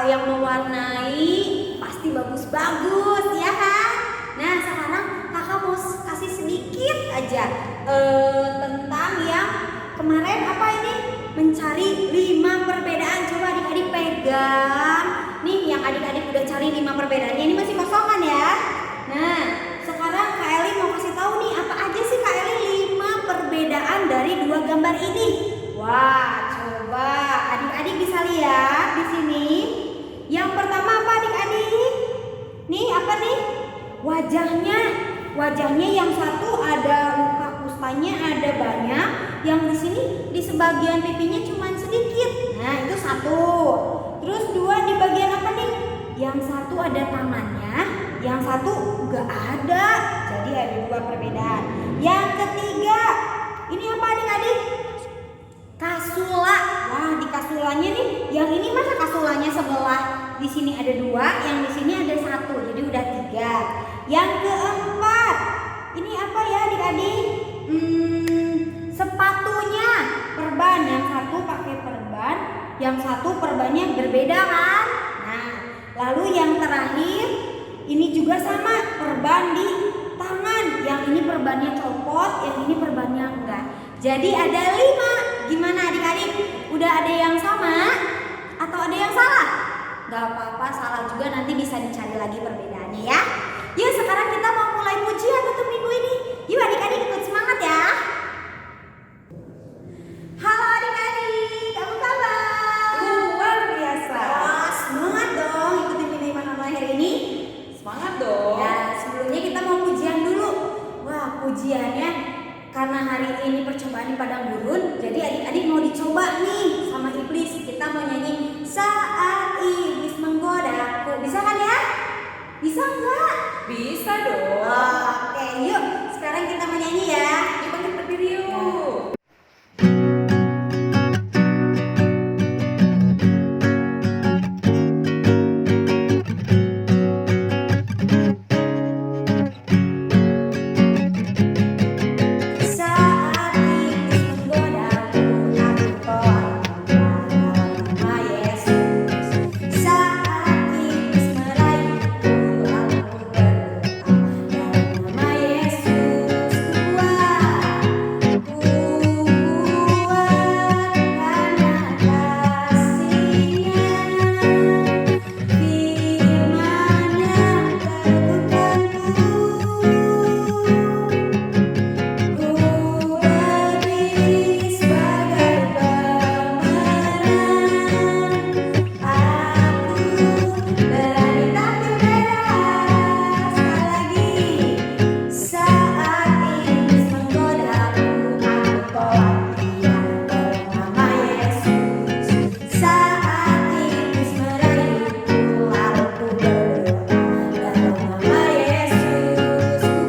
yang mewarnai pasti bagus-bagus ya kan? Nah sekarang kakak mau kasih sedikit aja tentang yang kemarin apa ini? Mencari 5 perbedaan. Coba adik-adik pegang. Nih yang adik-adik udah cari 5 perbedaannya, ini masih kosongan ya. Nah sekarang Kak Eli mau kasih tahu nih apa aja sih Kak Eli 5 perbedaan dari 2 gambar ini. Wah coba adik-adik bisa lihat di sini. Yang pertama apa adik-adik? Nih apa nih? Wajahnya yang satu ada luka kustanya ada banyak, yang di sini di sebagian pipinya cuma sedikit. Nah itu satu. Terus 2 di bagian apa nih? Yang satu ada tangannya, yang satu nggak ada. Jadi ada 2 perbedaan. Yang ketiga, ini apa adik-adik? Kasula. Wah di kasulanya nih, yang ini masa kasulanya sebelah di sini ada 2, yang di sini ada 1, jadi udah 3. Yang keempat, ini apa ya adik-adik? Sepatunya perban, yang satu pakai perban, yang satu perbannya berbeda kan? Nah, lalu yang terakhir ini juga sama, perban di tangan, yang ini perbannya copot, yang ini perbannya enggak. Jadi ada 5. Gimana adik-adik? Udah ada yang sama atau ada yang salah? Gak apa-apa, salah juga nanti bisa dicari lagi perbedaannya ya. Yuk sekarang kita mau mulai pujian untuk minggu ini. Yuk adik-adik ikut semangat ya. Halo adik-adik, apa kabar? Luar biasa. Wah, semangat dong ikutin Mini Iman hari ini. Semangat dong. Ya, sebelumnya kita mau pujian dulu. Wah, pujiannya karena hari ini percobaan di padang gurun, jadi adik-adik mau dicoba nih sama iblis. Kita mau nyanyi Saat Iblis Menggodaku. Bisa kan ya? Bisa enggak? Bisa dong. Oke, yuk sekarang kita menyanyi ya. Yuk kita berdiri yuk. Saat iblis menggodaku, aku tolak nama Yesus. Saat iblis meraihku, aku berdoa dalam nama Yesus. Ku kuat karena kasih-Nya. Firman-Nya teguhkanku. Ku berdiri sebagai pemenang. Aku berani tampil bebas. Sekali lagi. Saat iblis menggodaku, aku tolak dia dalam nama Yesus. Saat iblis meraihku, lalu ku berdoa dalam nama Yesus. Ku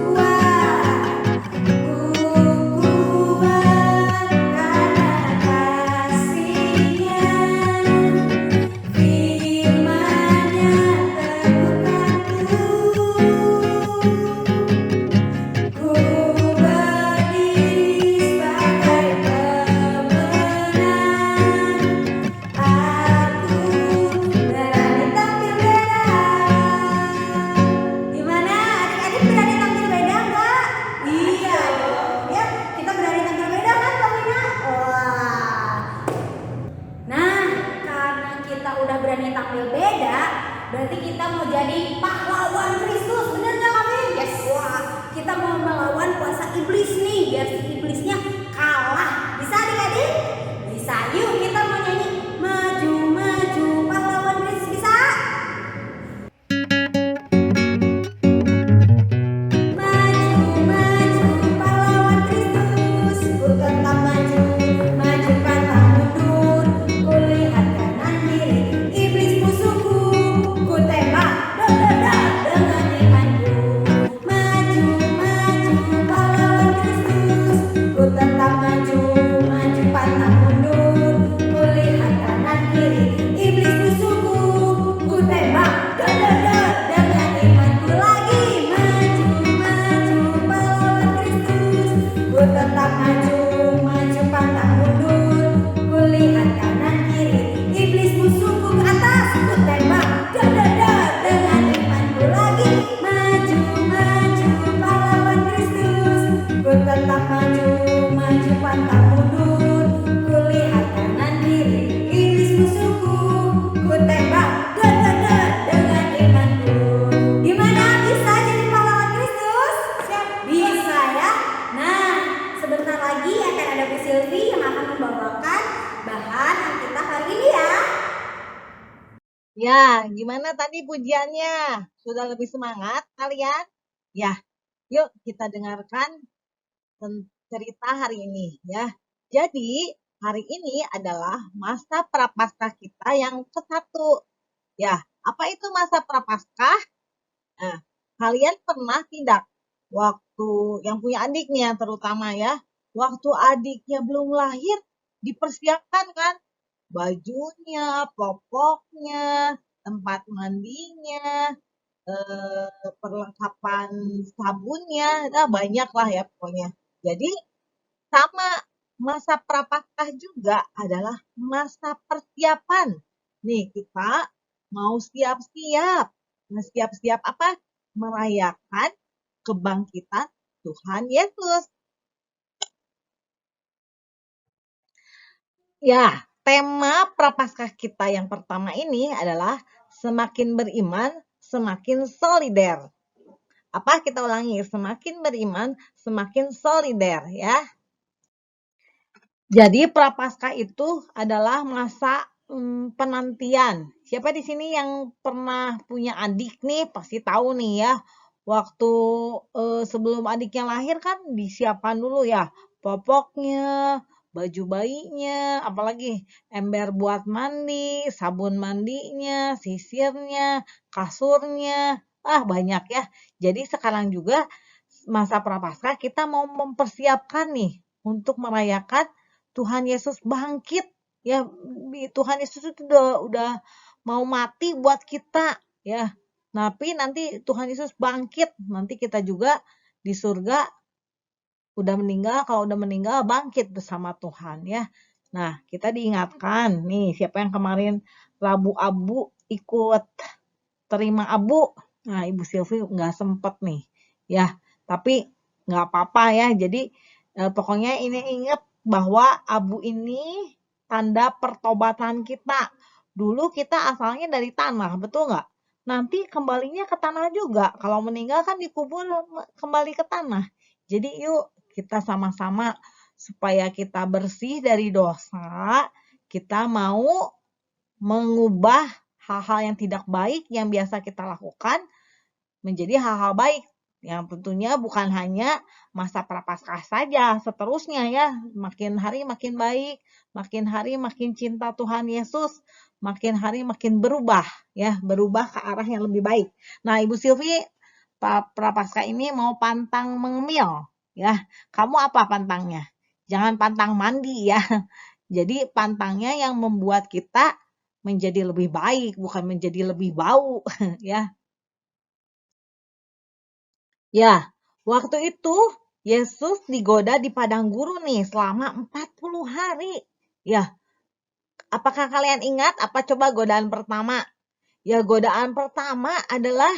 kuat karena kasih-Nya. Firman-Nya teguhkanku. Ku berdiri sebagai pemenang. Aku berani tampil beda. Gimana adik-adik, berani tampil beda enggak? Iya dong. Ya, kita berani tampil beda kan Kamina? Wah. Nah, karena kita udah berani tampil beda, berarti kita mau jadi pahlawan Kristus, bener nggak kami? Yes. Wah, kita mau melawan kuasa iblis nih, biar si iblisnya kalah. Bisa adik-adik? Bisa. Yuk kita mau nyanyi maju maju pahlawan Kristus, bisa? Maju maju pahlawan Kristus, ku tetap maju, maju pantang mundur. Ku lihat kanan kiri, iblis musuhku, ku tembak, dengan imanku. Maju maju pahlawan Kristus, ku tetap maju, maju pantang mundur. gimana tadi pujiannya? Sudah lebih semangat kalian? Ya, yuk kita dengarkan cerita hari ini ya. Jadi, hari ini adalah masa prapaskah kita yang ke-1. Ya, apa itu masa prapaskah? Nah, kalian pernah tidak waktu yang punya adik nih yang terutama ya, waktu adiknya belum lahir dipersiapkan kan? Bajunya, popoknya, tempat mandinya, perlengkapan sabunnya, nah banyak lah ya pokoknya. Jadi sama masa prapaskah juga adalah masa persiapan. Nih kita mau siap-siap. Nah, siap-siap apa? Merayakan kebangkitan Tuhan Yesus. Ya, tema prapaskah kita yang pertama ini adalah semakin beriman, semakin solider. Apa kita ulangi? Semakin beriman, semakin solider ya. Jadi prapaskah itu adalah masa penantian. Siapa di sini yang pernah punya adik nih pasti tahu nih ya. Waktu sebelum adiknya lahir kan disiapkan dulu ya popoknya, baju bayinya, apalagi ember buat mandi, sabun mandinya, sisirnya, kasurnya, banyak ya. Jadi sekarang juga masa prapaskah kita mau mempersiapkan nih untuk merayakan Tuhan Yesus bangkit ya. Tuhan Yesus itu udah mau mati buat kita ya. Tapi nanti Tuhan Yesus bangkit, nanti kita juga di surga udah meninggal, kalau udah meninggal bangkit bersama Tuhan ya. Nah, kita diingatkan nih siapa yang kemarin Rabu Abu ikut terima abu. Nah, Ibu Silvi nggak sempet nih ya. Tapi nggak apa-apa ya. Jadi pokoknya ini ingat bahwa abu ini tanda pertobatan kita. Dulu kita asalnya dari tanah, betul nggak? Nanti kembalinya ke tanah juga. Kalau meninggal kan dikubur kembali ke tanah. Jadi yuk kita sama-sama supaya kita bersih dari dosa, kita mau mengubah hal-hal yang tidak baik yang biasa kita lakukan menjadi hal-hal baik. Yang tentunya bukan hanya masa prapaskah saja, seterusnya ya. Makin hari makin baik, makin hari makin cinta Tuhan Yesus, makin hari makin berubah ya, berubah ke arah yang lebih baik. Nah, Ibu Silvi prapaskah ini mau pantang mengemil ya. Kamu apa pantangnya? Jangan pantang mandi ya. Jadi pantangnya yang membuat kita menjadi lebih baik, bukan menjadi lebih bau ya. Ya, waktu itu Yesus digoda di padang gurun nih selama 40 hari. Ya, apakah kalian ingat apa coba godaan pertama? Ya, godaan pertama adalah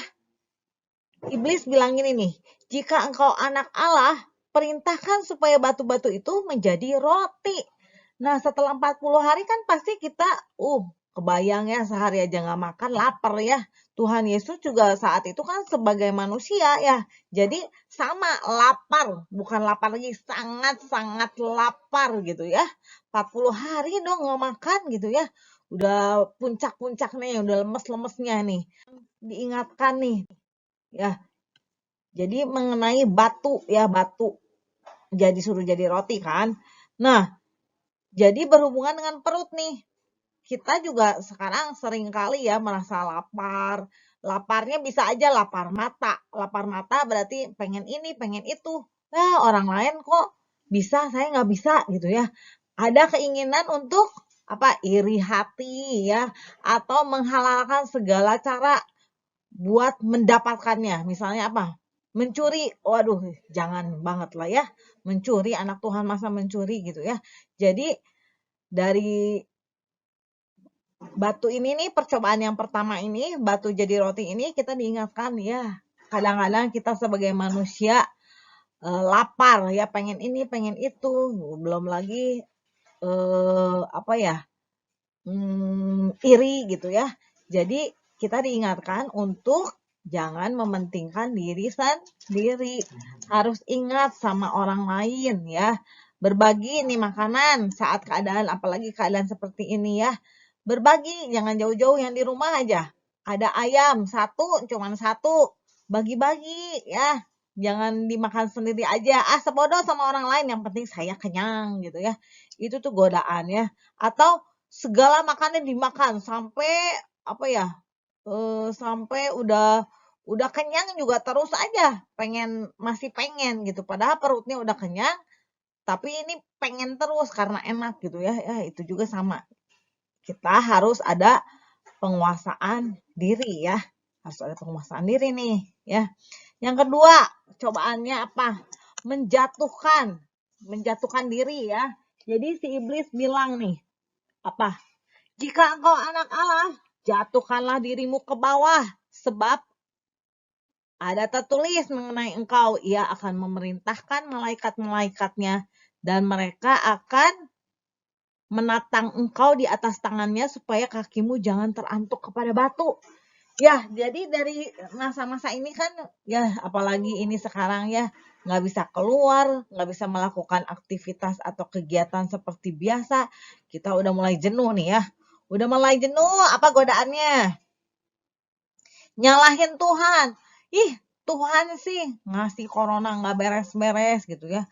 iblis bilang gini nih, jika engkau anak Allah, perintahkan supaya batu-batu itu menjadi roti. Nah, setelah 40 hari kan pasti kita, kebayang ya sehari aja nggak makan, lapar ya. Tuhan Yesus juga saat itu kan sebagai manusia ya. Jadi sama lapar, bukan lapar lagi, sangat-sangat lapar gitu ya. 40 hari dong nggak makan gitu ya. Udah puncak-puncak nih, udah lemes-lemesnya nih. Diingatkan nih ya. Jadi mengenai batu ya, batu jadi suruh jadi roti kan. Nah, jadi berhubungan dengan perut nih. Kita juga sekarang sering kali ya merasa lapar. Laparnya bisa aja lapar mata. Lapar mata berarti pengen ini, pengen itu. Nah, orang lain kok bisa, saya nggak bisa gitu ya. Ada keinginan untuk iri hati ya, atau menghalalkan segala cara buat mendapatkannya. Misalnya apa? Mencuri. Waduh, jangan banget lah ya. Mencuri, anak Tuhan masa mencuri gitu ya. Jadi dari batu ini nih, percobaan yang pertama ini, batu jadi roti ini, kita diingatkan ya, kadang-kadang kita sebagai manusia lapar ya, pengen ini, pengen itu, belum lagi iri gitu ya. Jadi kita diingatkan untuk jangan mementingkan diri sendiri, harus ingat sama orang lain ya. Berbagi nih makanan saat keadaan, apalagi keadaan seperti ini ya. Berbagi, jangan jauh-jauh, yang di rumah aja. ada ayam satu, cuman satu, bagi-bagi ya. Jangan dimakan sendiri aja. Ah, sebodoh sama orang lain, yang penting saya kenyang gitu ya. Itu tuh godaan ya. Atau segala makannya dimakan sampai apa ya? Sampai udah kenyang juga terus aja masih pengen gitu. Padahal perutnya udah kenyang, tapi ini pengen terus karena enak gitu ya. Ya, itu juga sama. Kita harus ada penguasaan diri ya. Harus ada penguasaan diri nih ya. Yang kedua, cobaannya apa? Menjatuhkan diri ya. Jadi si iblis bilang nih, apa? Jika engkau anak Allah, jatuhkanlah dirimu ke bawah, sebab ada tertulis mengenai engkau, ia akan memerintahkan malaikat-malaikatnya, dan mereka akan menatang engkau di atas tangannya supaya kakimu jangan terantuk kepada batu. Ya, jadi dari masa-masa ini kan, ya apalagi ini sekarang ya, nggak bisa keluar, nggak bisa melakukan aktivitas atau kegiatan seperti biasa. Kita udah mulai jenuh nih ya. Udah mulai jenuh, apa godaannya? Nyalahin Tuhan. Ih, Tuhan sih ngasih corona nggak beres-beres gitu ya.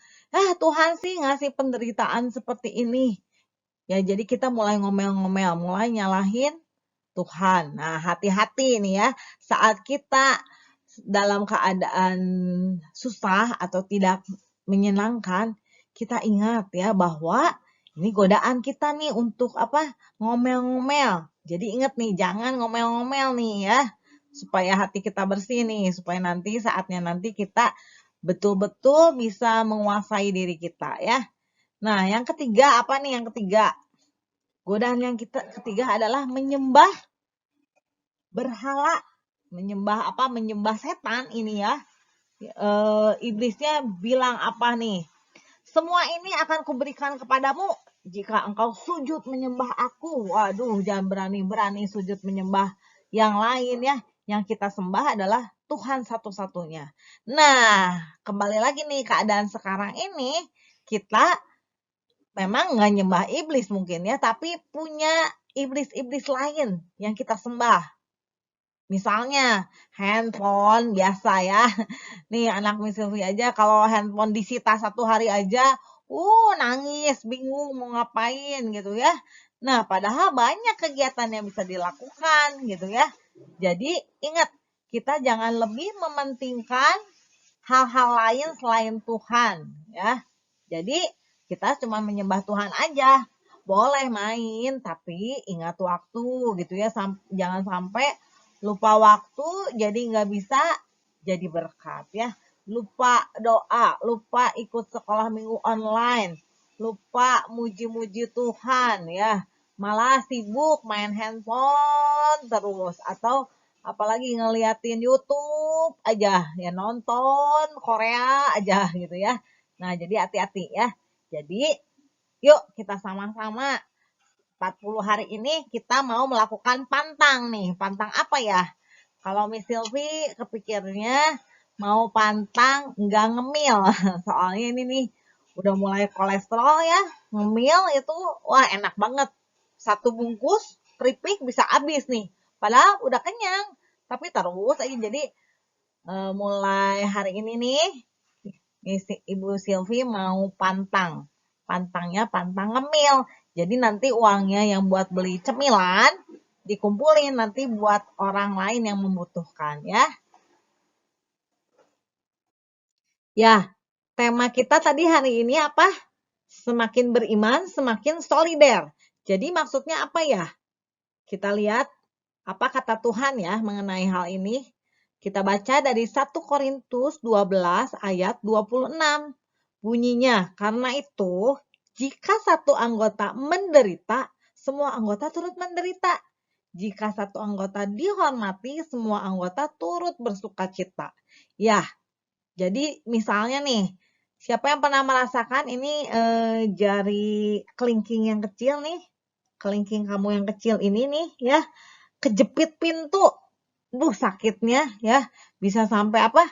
Tuhan sih ngasih penderitaan seperti ini. Ya, jadi kita mulai ngomel-ngomel, mulai nyalahin Tuhan. Nah, hati-hati nih ya, saat kita dalam keadaan susah atau tidak menyenangkan, kita ingat ya bahwa ini godaan kita nih untuk apa? Ngomel-ngomel. Jadi ingat nih, jangan ngomel-ngomel nih ya, supaya hati kita bersih nih, supaya nanti saatnya nanti kita betul-betul bisa menguasai diri kita ya. Nah, yang ketiga apa nih yang ketiga? Godaan yang ketiga adalah menyembah berhala, menyembah setan ini ya. Iblisnya bilang apa nih? Semua ini akan kuberikan kepadamu jika engkau sujud menyembah aku. Waduh, jangan berani-berani sujud menyembah yang lain ya. Yang kita sembah adalah Tuhan satu-satunya. Nah, kembali lagi nih keadaan sekarang ini, kita memang nggak nyembah iblis mungkin ya, tapi punya iblis-iblis lain yang kita sembah. Misalnya handphone biasa ya. Nih anak Miss Sylvie aja kalau handphone disita 1 hari aja, nangis, bingung mau ngapain gitu ya. Nah, padahal banyak kegiatan yang bisa dilakukan gitu ya. Jadi ingat, kita jangan lebih mementingkan hal-hal lain selain Tuhan ya. Jadi kita cuma menyembah Tuhan aja. Boleh main, tapi ingat waktu gitu ya. Jangan sampai lupa waktu, jadi nggak bisa jadi berkat ya. Lupa doa, lupa ikut sekolah minggu online, lupa muji-muji Tuhan ya. Malah sibuk main handphone terus. Atau apalagi ngeliatin YouTube aja ya, nonton Korea aja gitu ya. Nah, jadi hati-hati ya. Jadi, yuk kita sama-sama 40 hari ini kita mau melakukan pantang nih. Pantang apa ya? Kalau Miss Sylvie kepikirnya mau pantang nggak ngemil. Soalnya ini nih udah mulai kolesterol ya. Ngemil itu wah enak banget. 1 bungkus keripik bisa habis nih. Padahal udah kenyang. Tapi terus aja jadi mulai hari ini nih Ibu Sylvie mau pantang. Pantangnya pantang ngemil. Jadi nanti uangnya yang buat beli cemilan dikumpulin nanti buat orang lain yang membutuhkan ya. Ya, tema kita tadi hari ini apa? Semakin beriman, semakin solider. Jadi maksudnya apa ya? Kita lihat apa kata Tuhan ya mengenai hal ini. Kita baca dari 1 Korintus 12 ayat 26. Bunyinya, karena itu jika satu anggota menderita, semua anggota turut menderita. Jika satu anggota dihormati, semua anggota turut bersukacita. Ya, jadi misalnya nih, siapa yang pernah merasakan ini jari kelingking yang kecil nih, kelingking kamu yang kecil ini nih ya, kejepit pintu. Sakitnya ya, bisa sampai apa?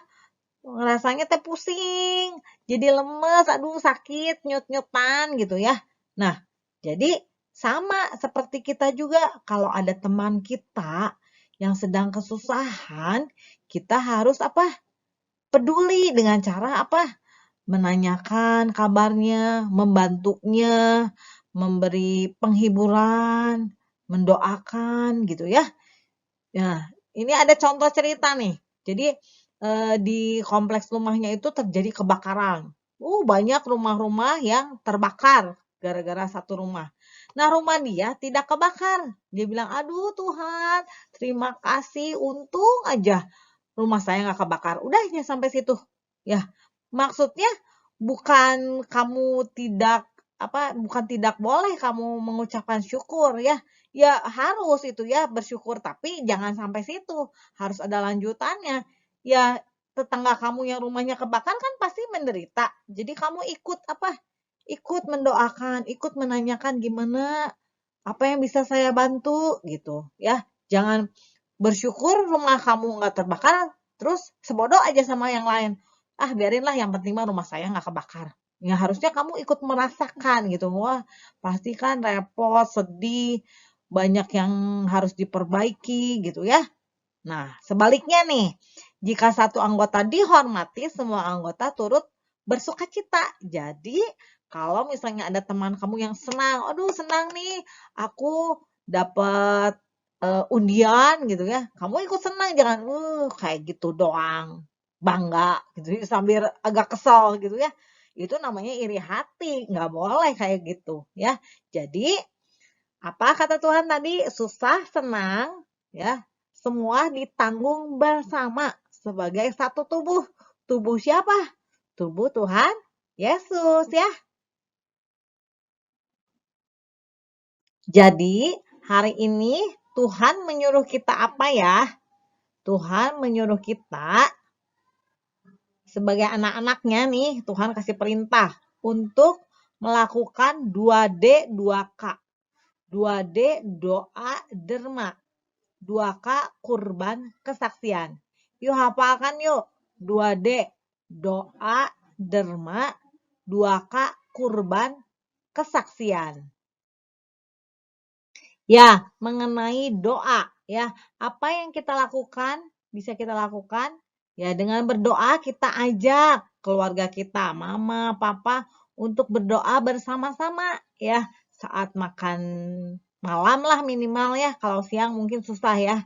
Rasanya teh pusing, jadi lemes, aduh sakit, nyut-nyutan gitu ya. Nah, jadi sama seperti kita juga kalau ada teman kita yang sedang kesusahan, kita harus apa? Peduli dengan cara apa? Menanyakan kabarnya, membantunya, memberi penghiburan, mendoakan gitu ya. Nah, ini ada contoh cerita nih. Jadi di kompleks rumahnya itu terjadi kebakaran. Banyak rumah-rumah yang terbakar gara-gara satu rumah. Nah, rumah dia tidak kebakar. Dia bilang, aduh Tuhan, terima kasih, untung aja rumah saya nggak kebakar. Udah ya sampai situ. Ya, maksudnya bukan kamu tidak bukan tidak boleh kamu mengucapkan syukur ya. Ya harus itu ya bersyukur, tapi jangan sampai situ. Harus ada lanjutannya. Ya tetangga kamu yang rumahnya kebakar kan pasti menderita. Jadi kamu ikut ikut mendoakan, ikut menanyakan gimana apa yang bisa saya bantu gitu ya. Jangan bersyukur rumah kamu nggak terbakar, terus sebodoh aja sama yang lain. Biarinlah yang penting mah rumah saya nggak kebakar. Ya harusnya kamu ikut merasakan gitu. Wah, pasti kan repot, sedih, banyak yang harus diperbaiki gitu ya. Nah, sebaliknya nih, jika satu anggota dihormati, semua anggota turut bersukacita. Jadi, kalau misalnya ada teman kamu yang senang, aduh senang nih, aku dapat undian gitu ya. Kamu ikut senang, jangan kayak gitu doang. Bangga gitu sambil agak kesel gitu ya. Itu namanya iri hati, nggak boleh kayak gitu ya. Jadi, apa kata Tuhan tadi? Susah, senang, ya, semua ditanggung bersama sebagai satu tubuh. Tubuh siapa? Tubuh Tuhan Yesus ya. Jadi, hari ini Tuhan menyuruh kita apa ya? Tuhan menyuruh kita sebagai anak-anaknya nih, Tuhan kasih perintah untuk melakukan 2D 2K. 2D doa derma. 2K kurban kesaksian. Yuk hafalkan yuk. 2D doa derma. 2K kurban kesaksian. Ya, mengenai doa ya. Apa yang kita lakukan? Bisa kita lakukan ya dengan berdoa kita ajak keluarga kita, mama, papa untuk berdoa bersama-sama ya saat makan malam lah minimal ya. Kalau siang mungkin susah ya,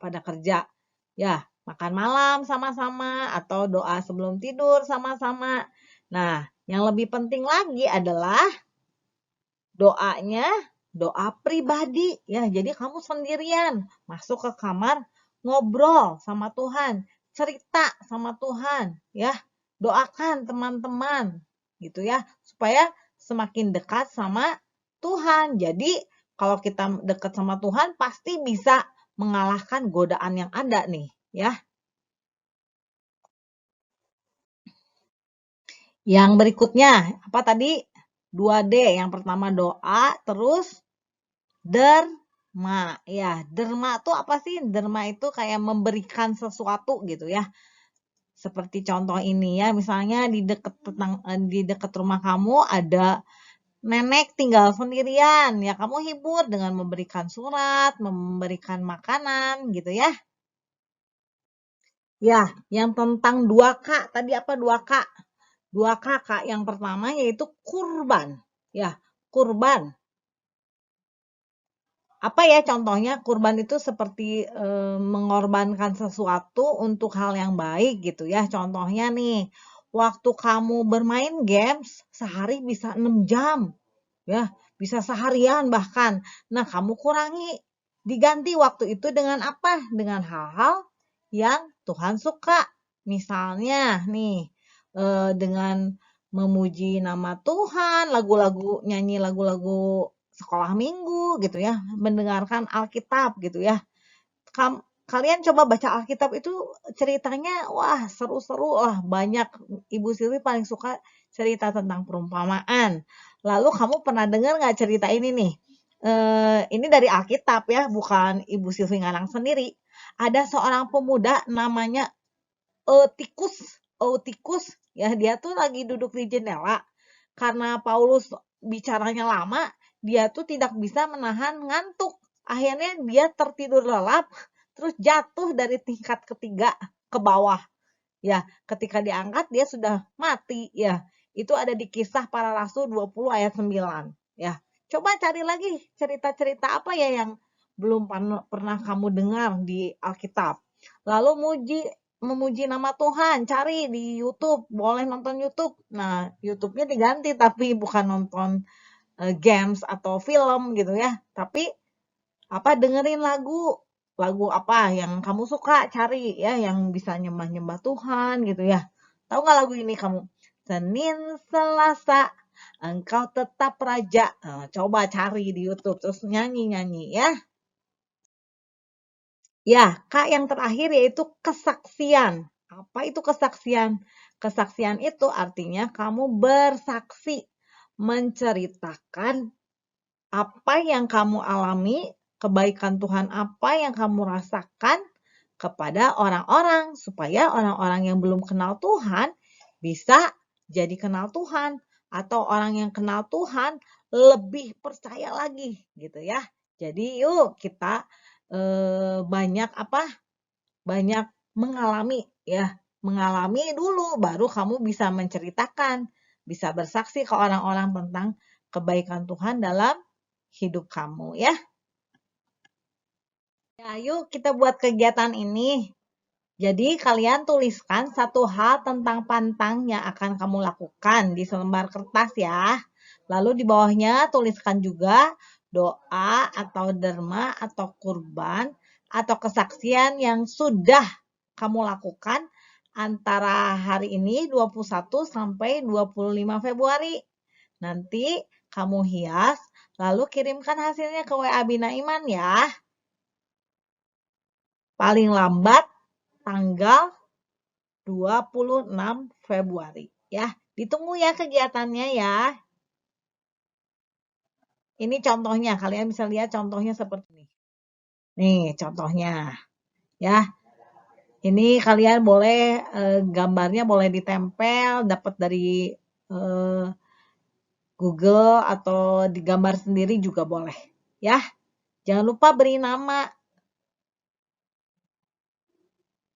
pada kerja. Ya, makan malam sama-sama atau doa sebelum tidur sama-sama. Nah, yang lebih penting lagi adalah doanya doa pribadi ya. Jadi kamu sendirian masuk ke kamar ngobrol sama Tuhan, cerita sama Tuhan ya. Doakan teman-teman gitu ya supaya semakin dekat sama Tuhan. Jadi kalau kita dekat sama Tuhan pasti bisa mengalahkan godaan yang ada nih ya. Yang berikutnya apa tadi? 2D. Yang pertama doa, terus derma. Ya, derma itu apa sih? Derma itu kayak memberikan sesuatu gitu ya. Seperti contoh ini ya, misalnya di dekat rumah kamu ada nenek tinggal sendirian, ya kamu hibur dengan memberikan surat, memberikan makanan gitu ya. Ya, yang tentang 2K, tadi apa 2K? 2K, Kak. Yang pertama yaitu kurban. Ya, kurban. Apa ya contohnya? Kurban itu seperti mengorbankan sesuatu untuk hal yang baik gitu ya. Contohnya nih, waktu kamu bermain games sehari bisa 6 jam. Ya, bisa seharian bahkan. Nah, kamu kurangi. Diganti waktu itu dengan apa? Dengan hal-hal yang Tuhan suka. Misalnya nih, dengan memuji nama Tuhan, nyanyi lagu-lagu sekolah minggu gitu ya, mendengarkan Alkitab gitu ya. Kalian coba baca Alkitab itu ceritanya wah seru-seru lah, banyak. Ibu Silvi paling suka cerita tentang perumpamaan. Lalu kamu pernah dengar nggak cerita ini nih? Ini dari Alkitab ya, bukan Ibu Silvi ngarang sendiri. Ada seorang pemuda namanya Eutikus ya, dia tuh lagi duduk di jendela. Karena Paulus bicaranya lama, dia tuh tidak bisa menahan ngantuk. Akhirnya dia tertidur lelap terus jatuh dari tingkat ketiga ke bawah. Ya, ketika diangkat dia sudah mati ya. Itu ada di Kisah Para Rasul 20 ayat 9 ya. Coba cari lagi cerita-cerita apa ya yang belum pernah kamu dengar di Alkitab. Lalu memuji nama Tuhan, cari di YouTube, boleh nonton YouTube. Nah, YouTube-nya diganti tapi bukan nonton games atau film gitu ya. Tapi dengerin lagu apa yang kamu suka, cari ya yang bisa nyembah-nyembah Tuhan gitu ya. Tahu nggak lagu ini kamu? Senin Selasa engkau tetap raja. Nah, coba cari di YouTube terus nyanyi-nyanyi ya. Ya, Kak, yang terakhir yaitu kesaksian. Apa itu kesaksian? Kesaksian itu artinya kamu bersaksi, menceritakan apa yang kamu alami, kebaikan Tuhan apa yang kamu rasakan kepada orang-orang, supaya orang-orang yang belum kenal Tuhan bisa jadi kenal Tuhan, atau orang yang kenal Tuhan lebih percaya lagi gitu ya. Jadi yuk kita banyak mengalami ya, mengalami dulu baru kamu bisa menceritakan, bisa bersaksi ke orang-orang tentang kebaikan Tuhan dalam hidup kamu ya. Ya, yuk kita buat kegiatan ini. Jadi kalian tuliskan satu hal tentang pantang yang akan kamu lakukan di selembar kertas ya. Lalu di bawahnya tuliskan juga doa atau derma atau kurban atau kesaksian yang sudah kamu lakukan antara hari ini 21 sampai 25 Februari. Nanti kamu hias, lalu kirimkan hasilnya ke WA Bina Iman ya. Paling lambat tanggal 26 Februari ya. Ditunggu ya kegiatannya ya. Ini contohnya, kalian bisa lihat contohnya seperti ini. Nih contohnya ya. Ini kalian boleh gambarnya boleh ditempel, dapat dari Google atau digambar sendiri juga boleh ya. Jangan lupa beri nama.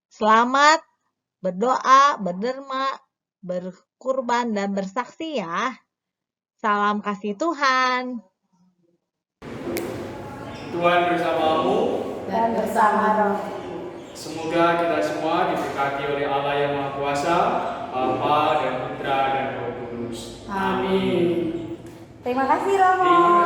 Selamat berdoa, berderma, berkurban, dan bersaksi ya. Salam kasih Tuhan. Tuhan bersamamu Dan bersama roh. Semoga kita semua diberkati oleh Allah yang Maha Kuasa, Bapa dan Putra dan Roh Kudus. Amin. Terima kasih Romo. Terima